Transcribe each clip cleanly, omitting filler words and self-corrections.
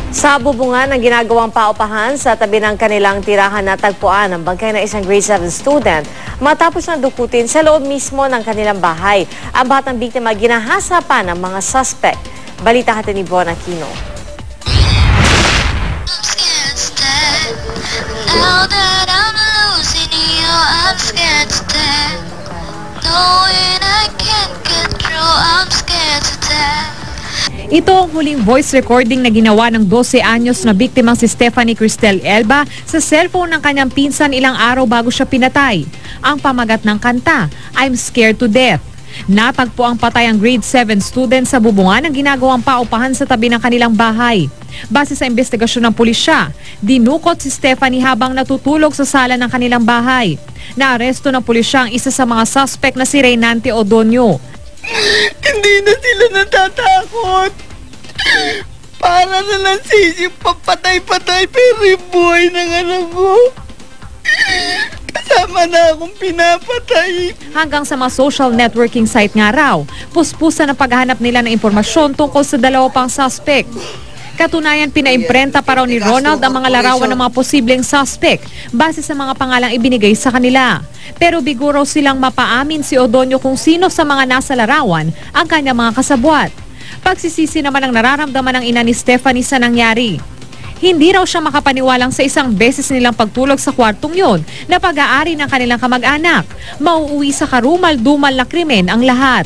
Sa bubungan ng ginagawang paupahan sa tabi ng kanilang tirahan natagpuan ang bangkay ng isang grade 7 student matapos na dukutin sa loob mismo ng kanilang bahay. Ang batang biktima ginahasa pa ng mga suspect. Balita natin ni Von Aquino. Ito ang huling voice recording na ginawa ng 12 anyos na biktimang si Stephanie Cristel Elba sa cellphone ng kanyang pinsan ilang araw bago siya pinatay. Ang pamagat ng kanta, I'm Scared to Death. Natagpo ang patay ang grade 7 student sa bubungan ng ginagawang paupahan sa tabi ng kanilang bahay. Base sa investigasyon ng pulisya, dinukot si Stephanie habang natutulog sa sala ng kanilang bahay. Naaresto ng pulisya ang isa sa mga suspect na si Reynante Odonio. Hindi na sila natatakot. Para na lang sisip papatay-patay pero yung buhay ng anak ko. Kasama na akong pinapatay. Hanggang sa mga social networking site nga raw, puspusan ang paghahanap nila ng impormasyon tungkol sa dalawa pang suspect. Katunayan, pinaimprenta pa raw ni Ronald ang mga larawan ng mga posibleng suspect base sa mga pangalang ibinigay sa kanila. Pero bigo raw silang mapaamin si Odonio kung sino sa mga nasa larawan ang kanyang mga kasabwat. Pagsisisi naman ang nararamdaman ng ina ni Stephanie sa nangyari. Hindi raw siya makapaniwalang sa isang beses nilang pagtulog sa kwartong yon na pag-aari ng kanilang kamag-anak. Mauuwi sa karumal-dumal na krimen ang lahat.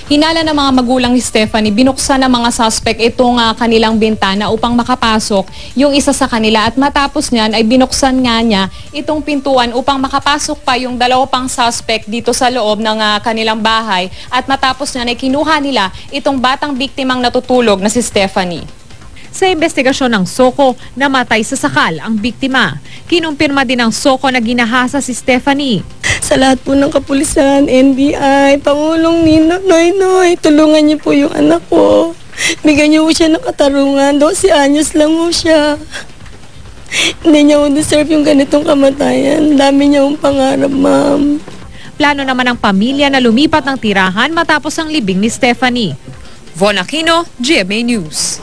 Hinala ng mga magulang ni Stephanie, binuksan ng mga suspect itong kanilang bintana upang makapasok yung isa sa kanila at matapos niyan ay binuksan nga niya itong pintuan upang makapasok pa yung dalawa pang suspect dito sa loob ng kanilang bahay at matapos niyan ay kinuha nila itong batang biktimang natutulog na si Stephanie. Sa investigasyon ng SOCO, namatay sa sakal ang biktima. Kinumpirma din ng SOCO na ginahasa si Stephanie. Sa lahat po ng kapulisan, NBI, Pangulong Nino, Noy, tulungan niyo po yung anak ko. Bigyan niyo po siya ng katarungan. 12 anyos lang po siya. Hindi niya po deserve yung ganitong kamatayan. Dami niya pong pangarap, ma'am. Plano naman ng pamilya na lumipat ng tirahan matapos ang libing ni Stephanie. Von Aquino, GMA News.